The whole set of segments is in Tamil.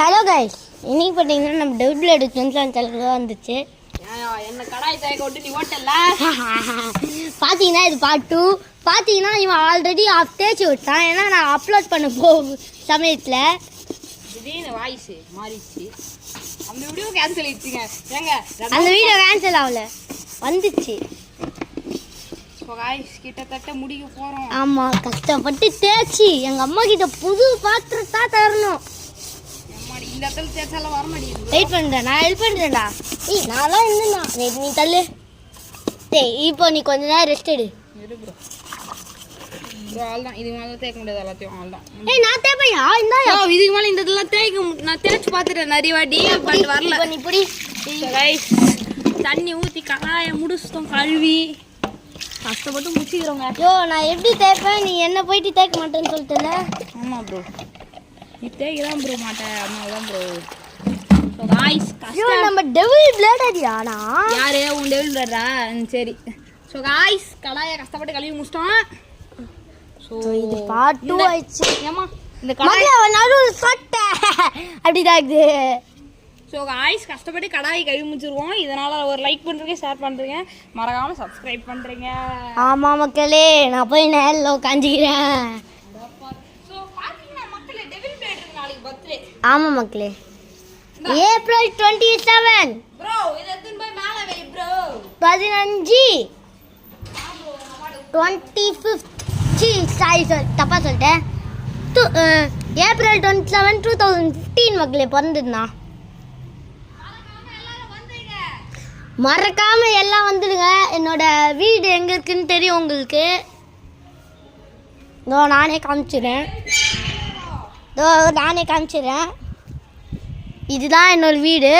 ஹலோ கைஸ், இன்னைக்கு பார்த்தீங்கன்னா நம்ம டபுள் பிளேடு ட்வின்ஸ்லாம் சேனல் வந்துச்சு. என்ன கடாய் தேய்க்க விட்டு நீ ஓட்டல பார்த்தீங்கன்னா இது பார்ட் 2. பார்த்தீங்கன்னா இவன் ஆல்ரெடி தேய்ச்சி விட்டான். ஏன்னா நான் அப்லோட் பண்ண சமயத்தில் திடீர்னு வாய்ஸ் மாறிடுச்சு. அந்த வீடியோ கேன்சல் ஆயிடுச்சுங்க. ஏங்க அந்த வீடியோ கேன்சல் ஆகல, வந்துச்சு. கிட்டத்தட்ட முடிக்க போகிறோம். ஆமாம், கஷ்டப்பட்டு தேய்ச்சி எங்கள் அம்மா கிட்ட புது பாத்திரத்தா தரணும். இந்த இடத்துல தேய்ச்சாலும் வர மாட்டேங்குது. வெயிட் பண்ணுறேன், நான் ஹெல்ப் பண்ணுறேன்டா. நான்லாம் இல்லைண்ணா, நீ தள்ளு. இப்போ நீ கொஞ்ச நேரம் ரெஸ்ட் எடு. அவ்வளோதான், இதுக்கு மேலே தேய்க்க முடியாது எல்லாத்தையும். அவ்வளோதான். நான் தேய்ப்பையா? இந்த இதுக்கு மேலே இந்த இதெல்லாம் தேய்க்க நான் தேய்ச்சி பார்த்துட்டேன் நிறைய வாட்டி, பட் வரல. நீ பிடி. தண்ணி ஊற்றி கடாயை முடிச்சிட்டோம், கழுவி கஷ்டப்பட்டு முடிச்சுக்கிறோங்க. ஐயோ, நான் எப்படி தேய்ப்பேன், நீ என்ன போயிட்டு தேய்க்க மாட்டேன்னு சொல்லிட்டுல. ஆமாம் ப்ரோ, நீ தேய்க்கதான் ப்ரோ மாட்டேன், அதனாலதான் ப்ரோ. நம்ம டெவில் பிளேடா? யாரு உன் டெவில் பிளேடா? சரி. ஸோ காய்ஸ், கடாயை கஷ்டப்பட்டு கழுவி முடிச்சிட்டோம். ஸோ இது பார்ட் 2 ஆயிடுச்சு. ஏமா இந்த கடாய் நடுவில் சொட்டை அப்படிதான் இருக்குது. ஸோ காய்ஸ், கஷ்டப்பட்டு கடாயை கழுவி முடிச்சிருவோம். இதனால் ஒரு லைக் பண்ணுறீங்க, ஷேர் பண்ணுறீங்க, மறக்காமல் சப்ஸ்கிரைப் பண்ணுறீங்க. ஆமாம் மக்களே, நான் போய் நேரில் உட்காந்துக்கிறேன். ஆமாம் மக்களே, ஏப்ரல் 27 ப்ரோ, இத எடுத்து போய் மேல வை ப்ரோ. 15 25 சாரி தப்பா சொல்லிட்டேன். ஏப்ரல் 27 2015 மக்களே பிறந்ததுண்ணா. மறக்காம எல்லாம் வந்துடுங்க. என்னோட வீடு எங்க இருக்குன்னு தெரியும் உங்களுக்கு. நானே காமிச்சிடுறேன். இதுதான் என்னோட வீடு,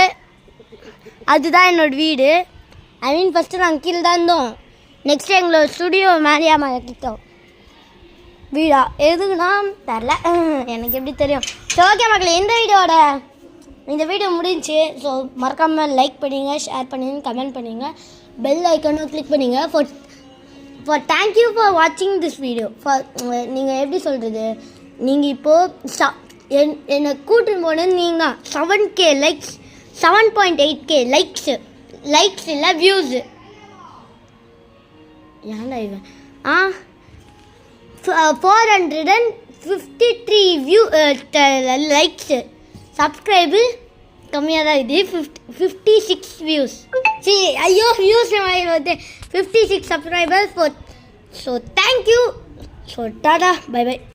அதுதான் என்னோட வீடு. ஐ மீன் ஃபஸ்ட்டு நாங்கள் கீழே தான் இருந்தோம். நெக்ஸ்ட் எங்களோட ஸ்டுடியோ மேலேயா கிட்டோம். வீடா எதுக்குன்னா தெரில, எனக்கு எப்படி தெரியும். ஸோ ஓகே மக்களே, இந்த வீடியோ முடிஞ்சு. ஸோ மறக்காமல் லைக் பண்ணுங்க, ஷேர் பண்ணுங்க, கமெண்ட் பண்ணுங்க, பெல் ஐக்கனும் கிளிக் பண்ணுங்க. ஃபார் தேங்க்யூ ஃபார் வாட்சிங் திஸ் வீடியோ. நீங்கள் எப்படி சொல்கிறது, நீங்கள் இப்போது என்னை கூட்டின்னு போனது நீங்கள் தான். 7K லைக்ஸ், 7.8K லைக்ஸ் இல்லை வியூஸு. ஏன்டா இவன் 453 லைக்ஸு. சப்ஸ்கிரைபு கம்மியாக தான் இது, 56 வியூஸ். ஐயோ views 56 subscribers. So thank you. So tata, bye by.